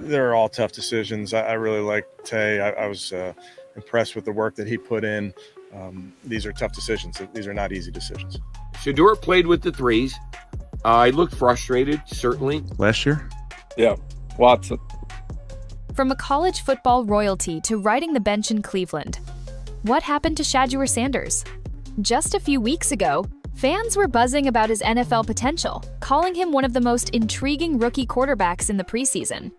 They're all tough decisions. I really like Tay. I was impressed with the work that he put in. These are tough decisions. These are not easy decisions. Shedeur played with the threes. He looked frustrated, certainly. Last year? Yeah, Watson. From a college football royalty to riding the bench in Cleveland, what happened to Shedeur Sanders? Just a few weeks ago, fans were buzzing about his NFL potential, calling him one of the most intriguing rookie quarterbacks in the preseason.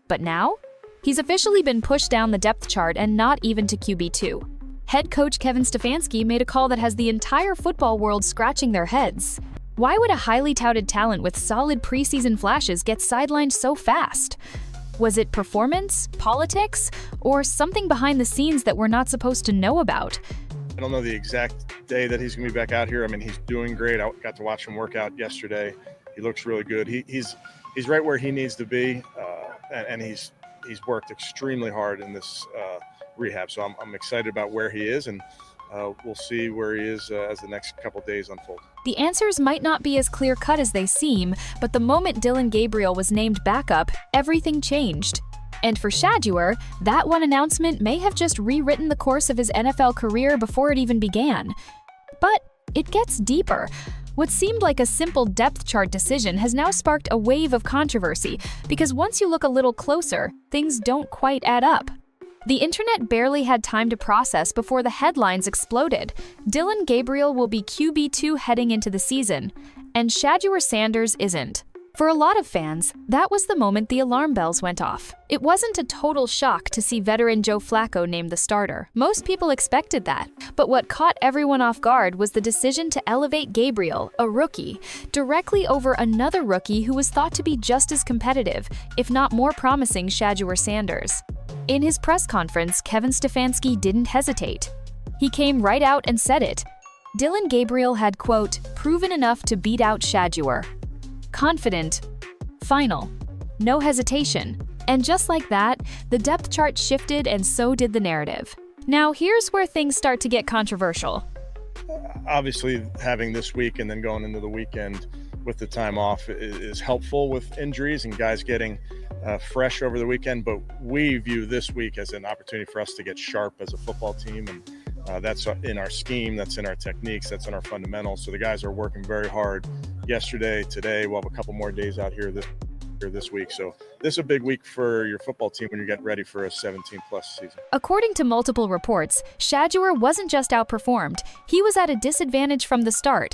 But now, he's officially been pushed down the depth chart and not even to QB2. Head coach Kevin Stefanski made a call that has the entire football world scratching their heads. Why would a highly touted talent with solid preseason flashes get sidelined so fast? Was it performance, politics, or something behind the scenes that we're not supposed to know about? I don't know the exact day that he's going to be back out here. I mean, he's doing great. I got to watch him work out yesterday. He looks really good. He's right where he needs to be, and he's worked extremely hard in this rehab. So I'm excited about where he is, and we'll see where he is as the next couple days unfold. The answers might not be as clear-cut as they seem, but the moment Dillon Gabriel was named backup, everything changed. And for Shedeur, that one announcement may have just rewritten the course of his NFL career before it even began. But it gets deeper. What seemed like a simple depth chart decision has now sparked a wave of controversy, because once you look a little closer, things don't quite add up. The internet barely had time to process before the headlines exploded. Dillon Gabriel will be QB2 heading into the season, and Shedeur Sanders isn't. For a lot of fans, that was the moment the alarm bells went off. It wasn't a total shock to see veteran Joe Flacco named the starter. Most people expected that. But what caught everyone off guard was the decision to elevate Gabriel, a rookie, directly over another rookie who was thought to be just as competitive, if not more promising, Shedeur Sanders. In his press conference, Kevin Stefanski didn't hesitate. He came right out and said it. Dillon Gabriel had, quote, proven enough to beat out Shedeur. Confident, final, no hesitation. And just like that, the depth chart shifted and so did the narrative. Now here's where things start to get controversial. Obviously, having this week and then going into the weekend with the time off is helpful with injuries and guys getting fresh over the weekend, but we view this week as an opportunity for us to get sharp as a football team, and that's in our scheme, that's in our techniques, that's in our fundamentals. So the guys are working very hard yesterday, today. We'll have a couple more days out here this week. So this is a big week for your football team when you get ready for a 17-plus season. According to multiple reports, Shedeur wasn't just outperformed, he was at a disadvantage from the start.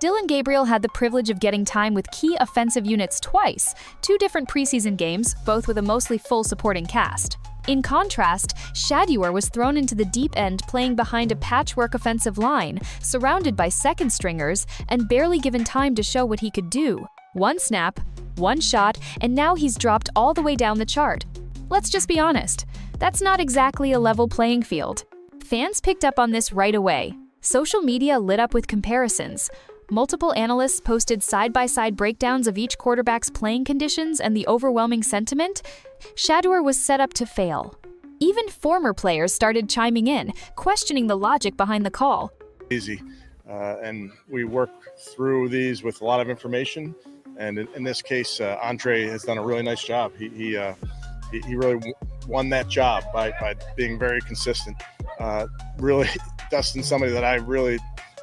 Dillon Gabriel had the privilege of getting time with key offensive units twice, 2 different preseason games, both with a mostly full supporting cast. In contrast, Shedeur was thrown into the deep end playing behind a patchwork offensive line, surrounded by second stringers, and barely given time to show what he could do. One snap, one shot, and now he's dropped all the way down the chart. Let's just be honest, that's not exactly a level playing field. Fans picked up on this right away. Social media lit up with comparisons. Multiple analysts posted side-by-side breakdowns of each quarterback's playing conditions and the overwhelming sentiment. Shedeur was set up to fail. Even former players started chiming in, questioning the logic behind the call. Easy, and we work through these with a lot of information, and in this case, Andre has done a really nice job. He really won that job by being very consistent. Really, Dustin's somebody that I really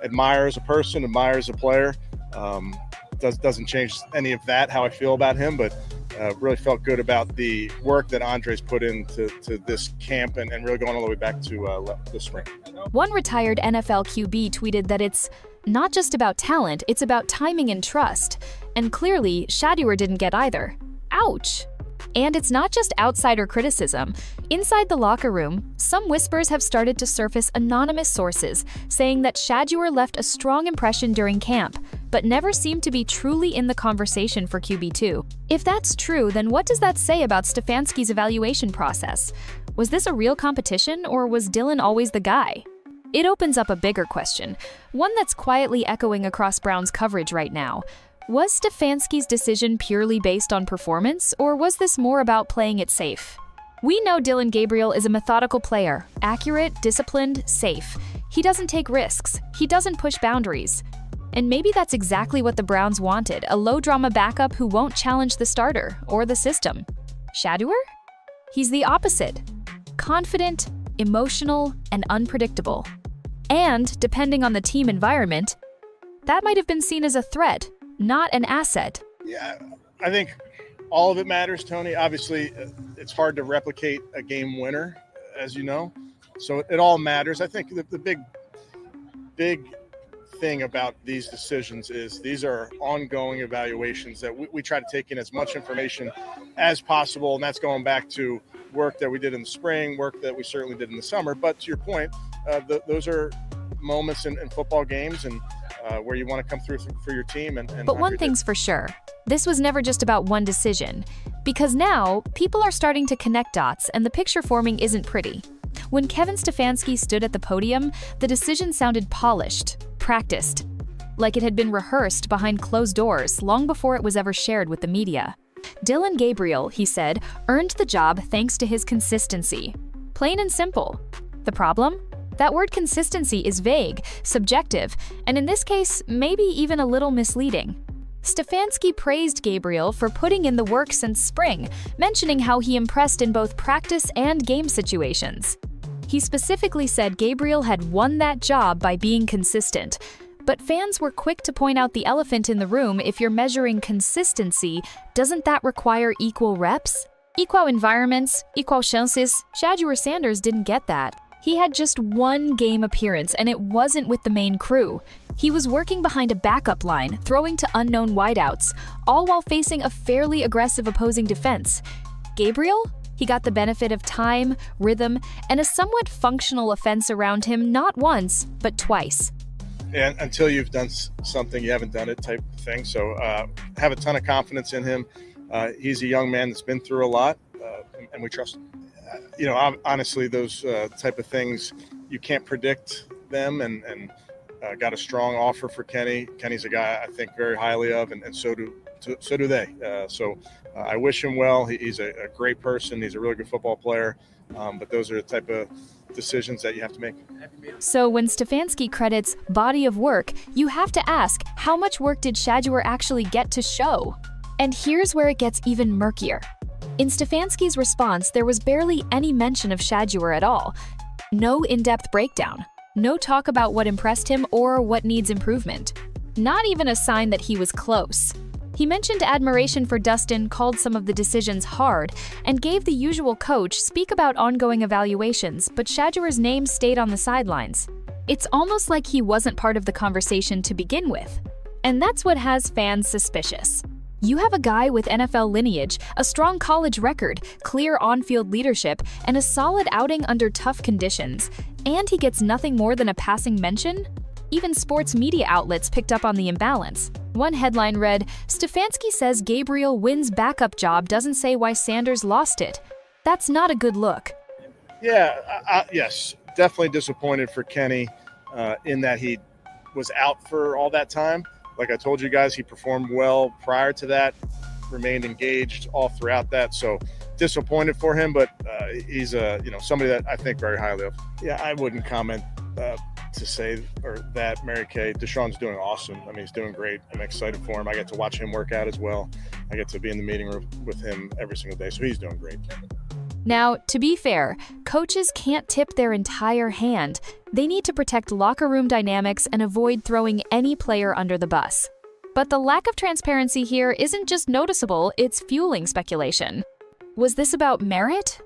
admire as a person, admire as a player. Doesn't change any of that, how I feel about him, but really felt good about the work that Andre's put into this camp and really going all the way back to this spring. One retired NFL QB tweeted that it's not just about talent, it's about timing and trust. And clearly, Shedeur didn't get either. Ouch! And it's not just outsider criticism. Inside the locker room, some whispers have started to surface anonymous sources, saying that Shedeur left a strong impression during camp, but never seemed to be truly in the conversation for QB2. If that's true, then what does that say about Stefanski's evaluation process? Was this a real competition, or was Dillon always the guy? It opens up a bigger question, one that's quietly echoing across Brown's coverage right now. Was Stefanski's decision purely based on performance, or was this more about playing it safe? We know Dillon Gabriel is a methodical player, accurate, disciplined, safe. He doesn't take risks. He doesn't push boundaries. And maybe that's exactly what the Browns wanted, a low-drama backup who won't challenge the starter or the system. Shedeur? He's the opposite. Confident, emotional, and unpredictable. And, depending on the team environment, that might have been seen as a threat, not an asset. Yeah, I think all of it matters, Tony. Obviously, it's hard to replicate a game winner, as you know. So it all matters. I think the big thing about these decisions is these are ongoing evaluations that we try to take in as much information as possible. And that's going back to work that we did in the spring, work that we certainly did in the summer. But to your point, those are moments in football games and where you want to come through for your team. But one thing's for sure. This was never just about one decision. Because now, people are starting to connect dots and the picture forming isn't pretty. When Kevin Stefanski stood at the podium, the decision sounded polished, practiced, like it had been rehearsed behind closed doors long before it was ever shared with the media. Dillon Gabriel, he said, earned the job thanks to his consistency. Plain and simple. The problem? That word consistency is vague, subjective, and in this case, maybe even a little misleading. Stefanski praised Gabriel for putting in the work since spring, mentioning how he impressed in both practice and game situations. He specifically said Gabriel had won that job by being consistent. But fans were quick to point out the elephant in the room. If you're measuring consistency, doesn't that require equal reps? Equal environments, equal chances? Shedeur Sanders didn't get that. He had just one game appearance, and it wasn't with the main crew. He was working behind a backup line, throwing to unknown wideouts, all while facing a fairly aggressive opposing defense. Gabriel? He got the benefit of time, rhythm, and a somewhat functional offense around him not once, but twice. And until you've done something, you haven't done it type thing. So have a ton of confidence in him. He's a young man that's been through a lot, and we trust him. Honestly, those type of things, you can't predict them, and got a strong offer for Kenny. Kenny's a guy I think very highly of, and so do they. So I wish him well. He's a great person. He's a really good football player. But those are the type of decisions that you have to make. So when Stefanski credits body of work, you have to ask, how much work did Shedeur actually get to show? And here's where it gets even murkier. In Stefanski's response, there was barely any mention of Shedeur at all. No in-depth breakdown. No talk about what impressed him or what needs improvement. Not even a sign that he was close. He mentioned admiration for Dustin, called some of the decisions hard, and gave the usual coach speak about ongoing evaluations, but Shedeur's name stayed on the sidelines. It's almost like he wasn't part of the conversation to begin with. And that's what has fans suspicious. You have a guy with NFL lineage, a strong college record, clear on-field leadership, and a solid outing under tough conditions, and he gets nothing more than a passing mention? Even sports media outlets picked up on the imbalance. One headline read, "Stefanski says Gabriel wins backup job doesn't say why Sanders lost it." That's not a good look. Yeah, yes, definitely disappointed for Kenny in that he was out for all that time. Like I told you guys, he performed well prior to that, remained engaged all throughout that. So disappointed for him, but he's somebody that I think very highly of. Yeah, I wouldn't comment to say or that Mary Kay. Deshaun's doing awesome. I mean, he's doing great. I'm excited for him. I get to watch him work out as well. I get to be in the meeting room with him every single day, so he's doing great. Now, to be fair, coaches can't tip their entire hand. They need to protect locker room dynamics and avoid throwing any player under the bus. But the lack of transparency here isn't just noticeable, it's fueling speculation. Was this about merit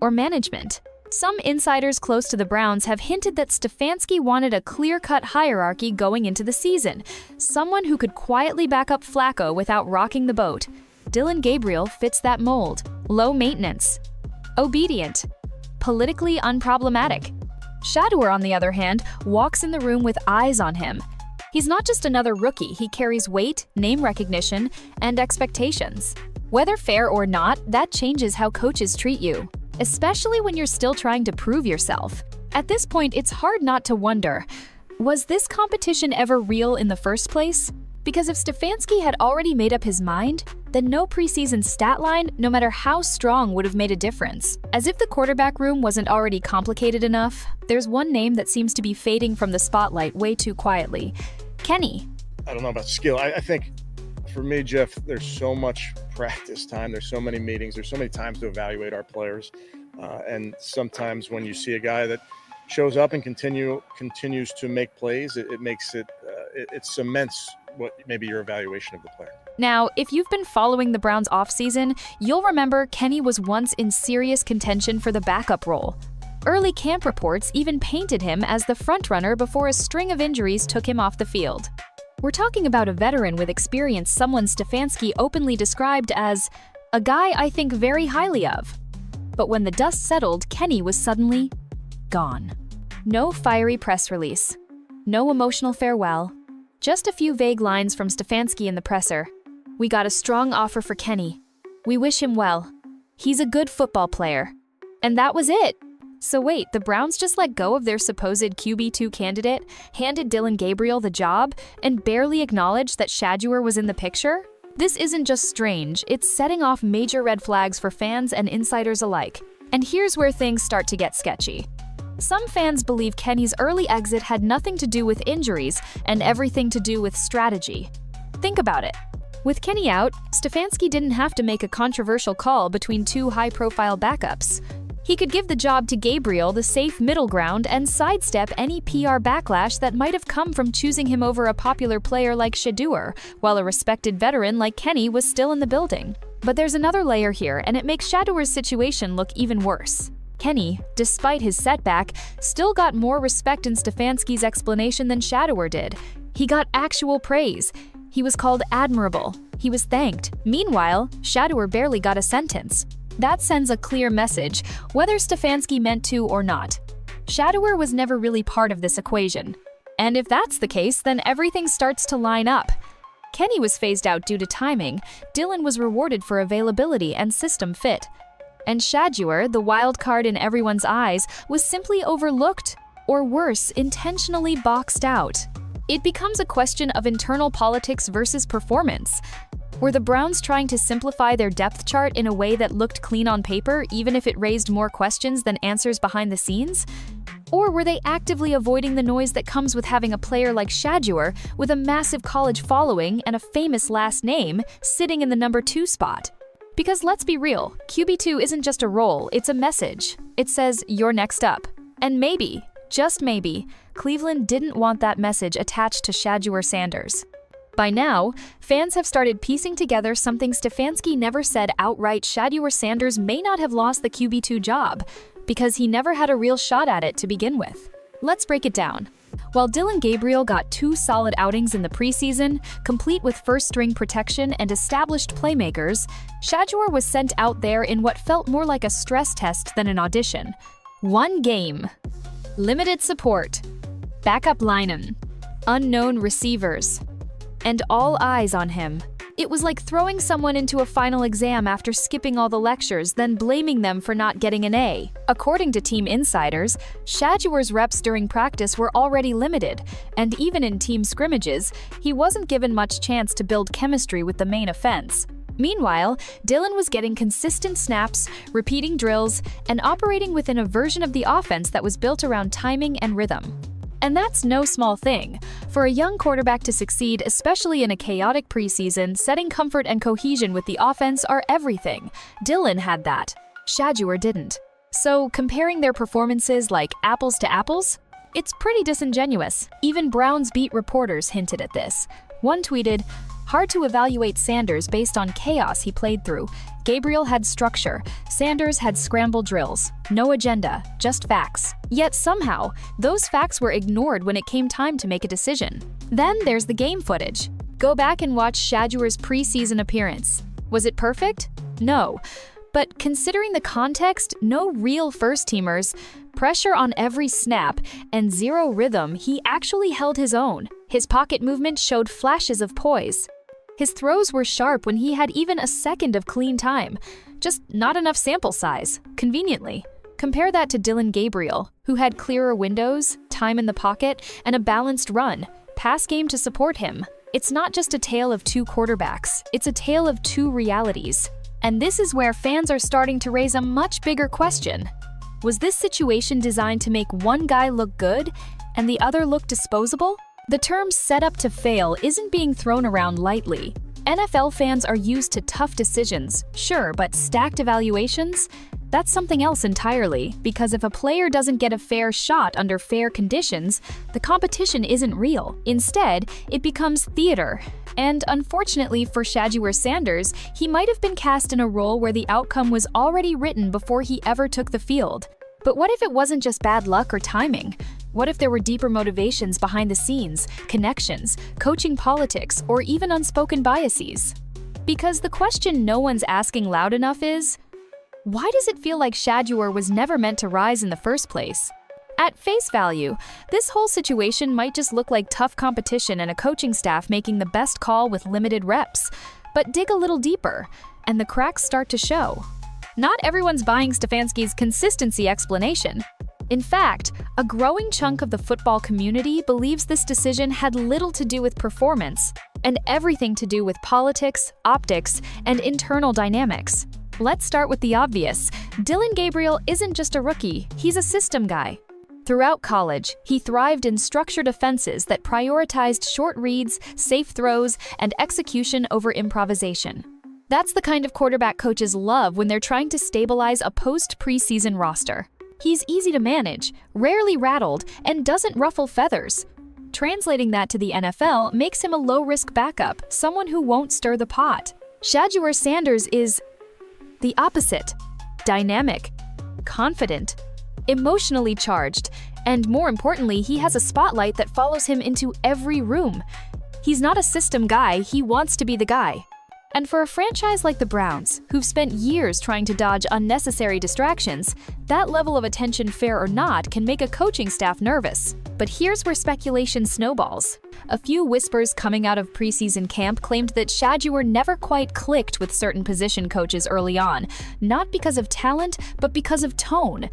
or management? Some insiders close to the Browns have hinted that Stefanski wanted a clear-cut hierarchy going into the season, someone who could quietly back up Flacco without rocking the boat. Dillon Gabriel fits that mold. Low maintenance, obedient, politically unproblematic. Shedeur, on the other hand, walks in the room with eyes on him. He's not just another rookie, he carries weight, name recognition, and expectations. Whether fair or not, that changes how coaches treat you, especially when you're still trying to prove yourself. At this point, it's hard not to wonder, was this competition ever real in the first place? Because if Stefanski had already made up his mind, then no preseason stat line, no matter how strong, would have made a difference. As if the quarterback room wasn't already complicated enough, there's one name that seems to be fading from the spotlight way too quietly. Kenny. I don't know about skill. I think For me, Jeff, there's so much practice time. There's so many meetings. There's so many times to evaluate our players. And sometimes when you see a guy that shows up and continues to make plays, it makes it cements what maybe your evaluation of the player. Now, if you've been following the Browns offseason, you'll remember Kenny was once in serious contention for the backup role. Early camp reports even painted him as the frontrunner before a string of injuries took him off the field. We're talking about a veteran with experience someone Stefanski openly described as a guy I think very highly of. But when the dust settled, Kenny was suddenly gone. No fiery press release. No emotional farewell. Just a few vague lines from Stefanski in the presser. "We got a strong offer for Kenny. We wish him well. He's a good football player." And that was it. So wait, the Browns just let go of their supposed QB2 candidate, handed Dillon Gabriel the job, and barely acknowledged that Shedeur was in the picture? This isn't just strange, it's setting off major red flags for fans and insiders alike. And here's where things start to get sketchy. Some fans believe Kenny's early exit had nothing to do with injuries and everything to do with strategy. Think about it. With Kenny out, Stefanski didn't have to make a controversial call between two high-profile backups. He could give the job to Gabriel the safe middle ground and sidestep any PR backlash that might have come from choosing him over a popular player like Shedeur, while a respected veteran like Kenny was still in the building. But there's another layer here, and it makes Shedeur's situation look even worse. Kenny, despite his setback, still got more respect in Stefanski's explanation than Shedeur did. He got actual praise. He was called admirable. He was thanked. Meanwhile, Shedeur barely got a sentence. That sends a clear message, whether Stefanski meant to or not. Shedeur was never really part of this equation. And if that's the case, then everything starts to line up. Kenny was phased out due to timing, Dillon was rewarded for availability and system fit. And Shedeur, the wild card in everyone's eyes, was simply overlooked, or worse, intentionally boxed out. It becomes a question of internal politics versus performance. Were the Browns trying to simplify their depth chart in a way that looked clean on paper, even if it raised more questions than answers behind the scenes? Or were they actively avoiding the noise that comes with having a player like Shedeur with a massive college following and a famous last name sitting in the number 2 spot? Because let's be real, QB2 isn't just a role, it's a message. It says, you're next up. And maybe, just maybe, Cleveland didn't want that message attached to Shedeur Sanders. By now, fans have started piecing together something Stefanski never said outright. Shedeur Sanders may not have lost the QB2 job, because he never had a real shot at it to begin with. Let's break it down. While Dillon Gabriel got 2 solid outings in the preseason, complete with first-string protection and established playmakers, Shedeur was sent out there in what felt more like a stress test than an audition. 1 game. Limited support. Backup linemen. Unknown receivers. And all eyes on him. It was like throwing someone into a final exam after skipping all the lectures, then blaming them for not getting an A. According to team insiders, Shedeur's reps during practice were already limited, and even in team scrimmages, he wasn't given much chance to build chemistry with the main offense. Meanwhile, Dillon was getting consistent snaps, repeating drills, and operating within a version of the offense that was built around timing and rhythm. And that's no small thing. For a young quarterback to succeed, especially in a chaotic preseason, setting comfort and cohesion with the offense are everything. Dillon had that. Shedeur didn't. So, comparing their performances like apples to apples? It's pretty disingenuous. Even Browns beat reporters hinted at this. One tweeted, "Hard to evaluate Sanders based on chaos he played through. Gabriel had structure. Sanders had scramble drills. No agenda, just facts." Yet somehow, those facts were ignored when it came time to make a decision. Then there's the game footage. Go back and watch Shedeur's preseason appearance. Was it perfect? No. But considering the context, no real first-teamers, pressure on every snap, and zero rhythm, he actually held his own. His pocket movement showed flashes of poise. His throws were sharp when he had even a second of clean time. Just not enough sample size, conveniently. Compare that to Dillon Gabriel, who had clearer windows, time in the pocket, and a balanced run, pass game to support him. It's not just a tale of 2 quarterbacks, it's a tale of 2 realities. And this is where fans are starting to raise a much bigger question. Was this situation designed to make one guy look good and the other look disposable? The term set up to fail isn't being thrown around lightly. NFL fans are used to tough decisions, sure, but stacked evaluations? That's something else entirely, because if a player doesn't get a fair shot under fair conditions, the competition isn't real. Instead, it becomes theater. And unfortunately for Shedeur Sanders, he might have been cast in a role where the outcome was already written before he ever took the field. But what if it wasn't just bad luck or timing? What if there were deeper motivations behind the scenes, connections, coaching politics, or even unspoken biases? Because the question no one's asking loud enough is, why does it feel like Shedeur was never meant to rise in the first place? At face value, this whole situation might just look like tough competition and a coaching staff making the best call with limited reps. But dig a little deeper, and the cracks start to show. Not everyone's buying Stefanski's consistency explanation. In fact, a growing chunk of the football community believes this decision had little to do with performance and everything to do with politics, optics, and internal dynamics. Let's start with the obvious. Dillon Gabriel isn't just a rookie, he's a system guy. Throughout college, he thrived in structured offenses that prioritized short reads, safe throws, and execution over improvisation. That's the kind of quarterback coaches love when they're trying to stabilize a post-preseason roster. He's easy to manage, rarely rattled, and doesn't ruffle feathers. Translating that to the NFL makes him a low-risk backup, someone who won't stir the pot. Shedeur Sanders is the opposite: dynamic, confident, emotionally charged, and more importantly, he has a spotlight that follows him into every room. He's not a system guy, he wants to be the guy. And for a franchise like the Browns, who've spent years trying to dodge unnecessary distractions, that level of attention, fair or not, can make a coaching staff nervous. But here's where speculation snowballs. A few whispers coming out of preseason camp claimed that Shedeur never quite clicked with certain position coaches early on, not because of talent, but because of tone.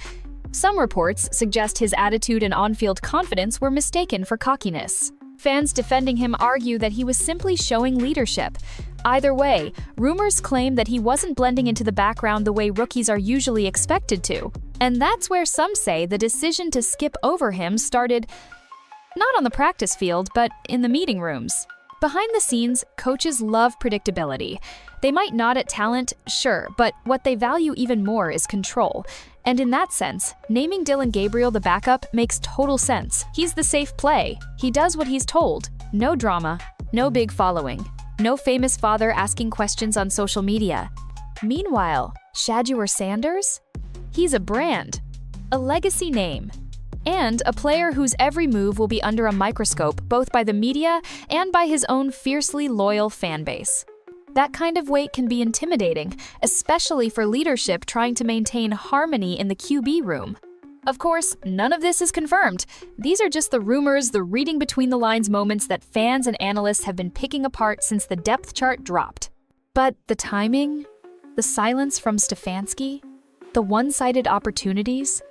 Some reports suggest his attitude and on-field confidence were mistaken for cockiness. Fans defending him argue that he was simply showing leadership. Either way, rumors claim that he wasn't blending into the background the way rookies are usually expected to. And that's where some say the decision to skip over him started not on the practice field, but in the meeting rooms. Behind the scenes, coaches love predictability. They might nod at talent, sure, but what they value even more is control. And in that sense, naming Dillon Gabriel the backup makes total sense. He's the safe play. He does what he's told. No drama, no big following, no famous father asking questions on social media. Meanwhile, Shedeur Sanders? He's a brand, a legacy name, and a player whose every move will be under a microscope both by the media and by his own fiercely loyal fan base. That kind of weight can be intimidating, especially for leadership trying to maintain harmony in the QB room. Of course, none of this is confirmed. These are just the rumors, the reading between the lines moments that fans and analysts have been picking apart since the depth chart dropped. But the timing, the silence from Stefanski, the one-sided opportunities,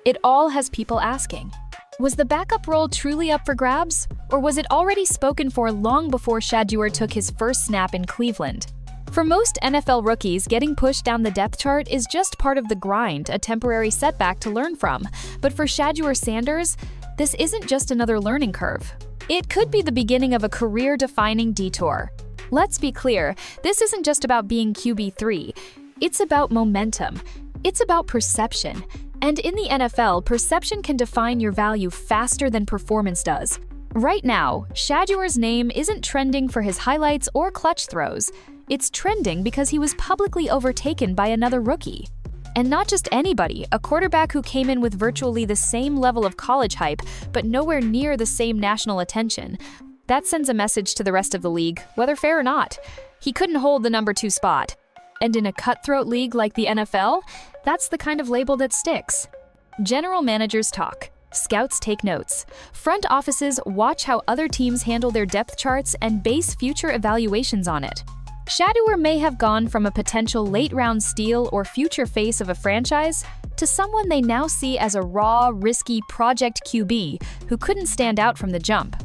it all has people asking. Was the backup role truly up for grabs? Or was it already spoken for long before Shedeur took his first snap in Cleveland? For most NFL rookies, getting pushed down the depth chart is just part of the grind, a temporary setback to learn from. But for Shedeur Sanders, this isn't just another learning curve. It could be the beginning of a career-defining detour. Let's be clear, this isn't just about being QB3. It's about momentum. It's about perception. And in the NFL, perception can define your value faster than performance does. Right now, Shedeur's name isn't trending for his highlights or clutch throws. It's trending because he was publicly overtaken by another rookie. And not just anybody, a quarterback who came in with virtually the same level of college hype, but nowhere near the same national attention. That sends a message to the rest of the league, whether fair or not. He couldn't hold the number 2 spot. And in a cutthroat league like the NFL, that's the kind of label that sticks. General managers talk. Scouts take notes. Front offices watch how other teams handle their depth charts and base future evaluations on it. Shedeur may have gone from a potential late-round steal or future face of a franchise to someone they now see as a raw, risky project QB who couldn't stand out from the jump.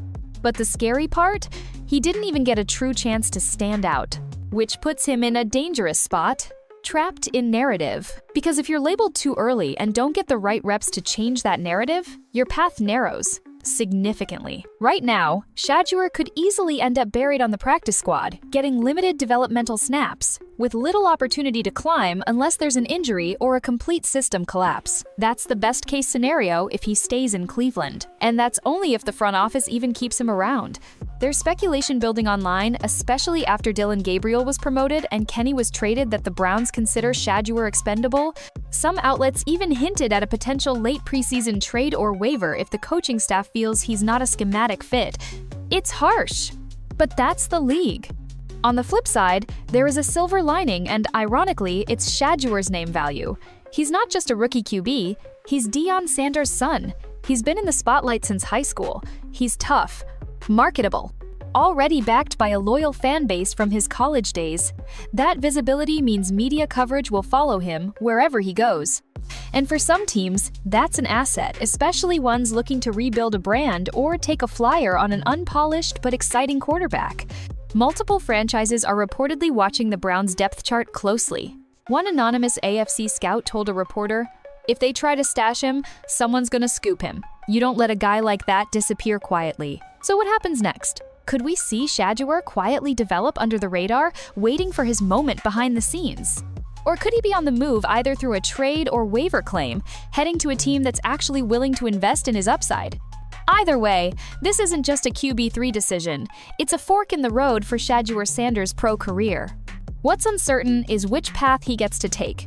But the scary part? He didn't even get a true chance to stand out, which puts him in a dangerous spot. Trapped in narrative. Because if you're labeled too early and don't get the right reps to change that narrative, your path narrows. significantly. Right now, Shedeur could easily end up buried on the practice squad, getting limited developmental snaps, with little opportunity to climb unless there's an injury or a complete system collapse. That's the best case scenario if he stays in Cleveland. And that's only if the front office even keeps him around. There's speculation building online, especially after Dillon Gabriel was promoted and Kenny was traded, that the Browns consider Shedeur expendable. Some outlets even hinted at a potential late preseason trade or waiver if the coaching staff feels he's not a schematic fit. It's harsh, but that's the league. On the flip side, there is a silver lining, and ironically, it's Shedeur's name value. He's not just a rookie QB, he's Dillon Sanders' son. He's been in the spotlight since high school. He's tough, marketable, already backed by a loyal fan base from his college days. That visibility means media coverage will follow him wherever he goes. And for some teams, that's an asset, especially ones looking to rebuild a brand or take a flyer on an unpolished but exciting quarterback. Multiple franchises are reportedly watching the Browns' depth chart closely. One anonymous AFC scout told a reporter, "If they try to stash him, someone's gonna scoop him. You don't let a guy like that disappear quietly." So what happens next? Could we see Shedeur quietly develop under the radar, waiting for his moment behind the scenes? Or could he be on the move either through a trade or waiver claim, heading to a team that's actually willing to invest in his upside? Either way, this isn't just a QB3 decision. It's a fork in the road for Shedeur Sanders' pro career. What's uncertain is which path he gets to take,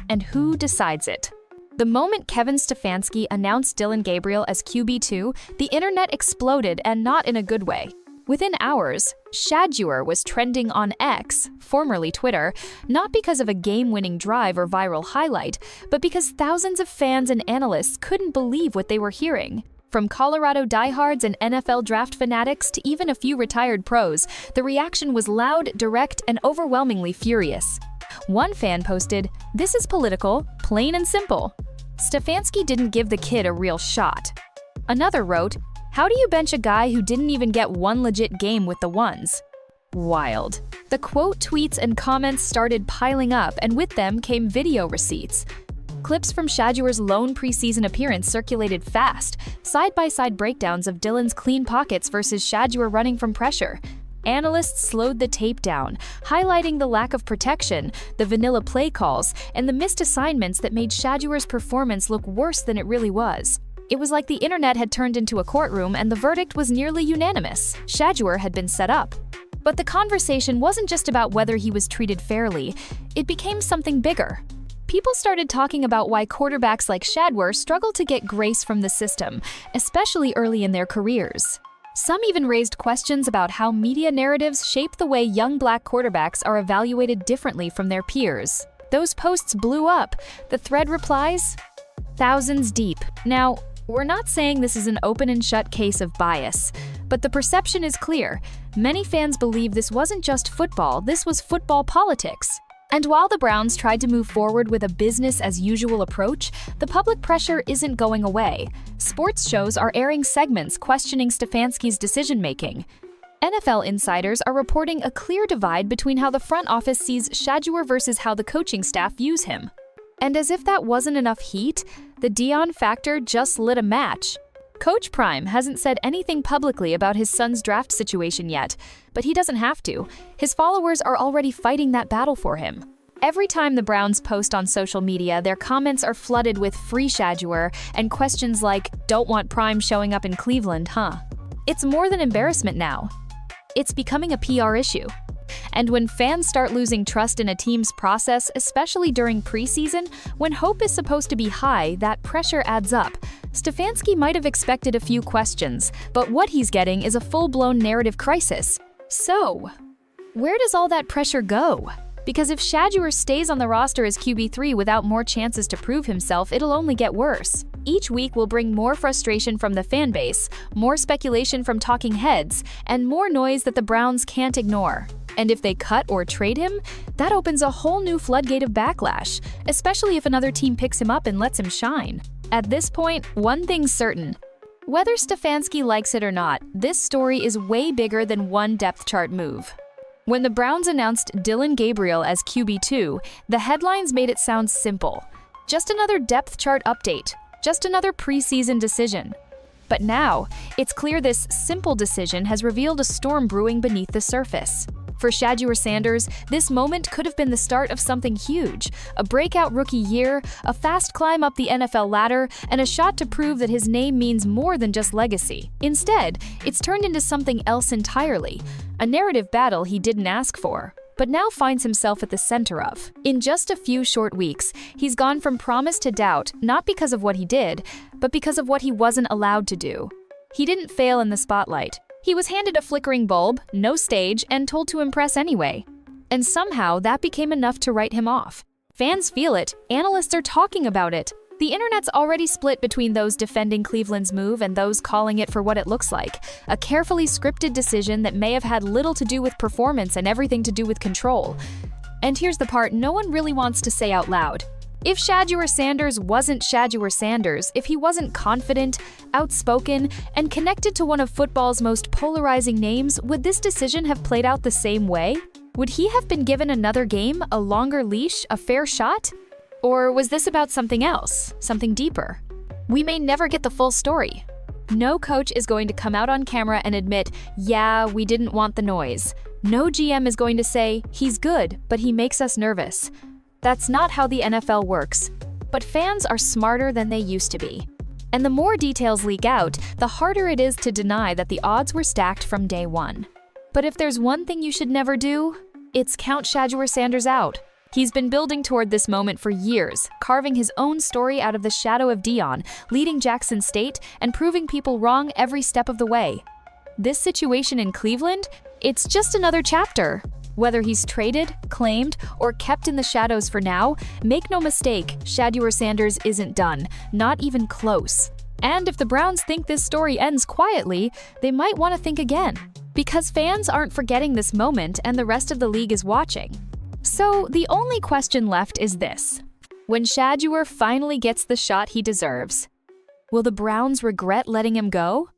and who decides it. The moment Kevin Stefanski announced Dillon Gabriel as QB2, the internet exploded, and not in a good way. Within hours, Shedeur was trending on X, formerly Twitter, not because of a game-winning drive or viral highlight, but because thousands of fans and analysts couldn't believe what they were hearing. From Colorado diehards and NFL draft fanatics to even a few retired pros, the reaction was loud, direct, and overwhelmingly furious. One fan posted, "This is political, plain and simple. Stefanski didn't give the kid a real shot." Another wrote, "How do you bench a guy who didn't even get one legit game with the ones?" Wild. The quote tweets and comments started piling up, and with them came video receipts. Clips from Shedeur's lone preseason appearance circulated fast, side-by-side breakdowns of Dillon's clean pockets versus Shedeur running from pressure. Analysts slowed the tape down, highlighting the lack of protection, the vanilla play calls, and the missed assignments that made Shedeur's performance look worse than it really was. It was like the internet had turned into a courtroom and the verdict was nearly unanimous. Shedeur had been set up. But the conversation wasn't just about whether he was treated fairly. It became something bigger. People started talking about why quarterbacks like Shedeur struggle to get grace from the system, especially early in their careers. Some even raised questions about how media narratives shape the way young black quarterbacks are evaluated differently from their peers. Those posts blew up. The thread replies, thousands deep. Now, we're not saying this is an open and shut case of bias, but the perception is clear. Many fans believe this wasn't just football, this was football politics. And while the Browns tried to move forward with a business-as-usual approach, the public pressure isn't going away. Sports shows are airing segments questioning Stefanski's decision-making. NFL insiders are reporting a clear divide between how the front office sees Shedeur versus how the coaching staff views him. And as if that wasn't enough heat, the Dillon factor just lit a match. Coach Prime hasn't said anything publicly about his son's draft situation yet, but he doesn't have to. His followers are already fighting that battle for him. Every time the Browns post on social media, their comments are flooded with "free Shedeur" and questions like, "Don't want Prime showing up in Cleveland, huh?" It's more than embarrassment now. It's becoming a PR issue. And when fans start losing trust in a team's process, especially during preseason, when hope is supposed to be high, that pressure adds up. Stefanski might have expected a few questions, but what he's getting is a full-blown narrative crisis. So, where does all that pressure go? Because if Shedeur stays on the roster as QB3 without more chances to prove himself, it'll only get worse. Each week will bring more frustration from the fan base, more speculation from talking heads, and more noise that the Browns can't ignore. And if they cut or trade him, that opens a whole new floodgate of backlash, especially if another team picks him up and lets him shine. At this point, one thing's certain. Whether Stefanski likes it or not, this story is way bigger than one depth chart move. When the Browns announced Dillon Gabriel as QB2, the headlines made it sound simple. Just another depth chart update. Just another preseason decision. But now, it's clear this simple decision has revealed a storm brewing beneath the surface. For Shedeur Sanders, this moment could have been the start of something huge, a breakout rookie year, a fast climb up the NFL ladder, and a shot to prove that his name means more than just legacy. Instead, it's turned into something else entirely, a narrative battle he didn't ask for, but now finds himself at the center of. In just a few short weeks, he's gone from promise to doubt, not because of what he did, but because of what he wasn't allowed to do. He didn't fail in the spotlight. He was handed a flickering bulb, no stage, and told to impress anyway. And somehow that became enough to write him off. Fans feel it, analysts are talking about it. The internet's already split between those defending Cleveland's move and those calling it for what it looks like, a carefully scripted decision that may have had little to do with performance and everything to do with control. And here's the part no one really wants to say out loud. If Shedeur Sanders wasn't Shedeur Sanders, if he wasn't confident, outspoken, and connected to one of football's most polarizing names, would this decision have played out the same way? Would he have been given another game, a longer leash, a fair shot? Or was this about something else, something deeper? We may never get the full story. No coach is going to come out on camera and admit, yeah, we didn't want the noise. No GM is going to say, he's good, but he makes us nervous. That's not how the NFL works. But fans are smarter than they used to be. And the more details leak out, the harder it is to deny that the odds were stacked from day one. But if there's one thing you should never do, it's count Shedeur Sanders out. He's been building toward this moment for years, carving his own story out of the shadow of Deion, leading Jackson State, and proving people wrong every step of the way. This situation in Cleveland, it's just another chapter. Whether he's traded, claimed, or kept in the shadows for now, make no mistake, Shedeur Sanders isn't done, not even close. And if the Browns think this story ends quietly, they might want to think again. Because fans aren't forgetting this moment and the rest of the league is watching. So the only question left is this. When Shedeur finally gets the shot he deserves, will the Browns regret letting him go?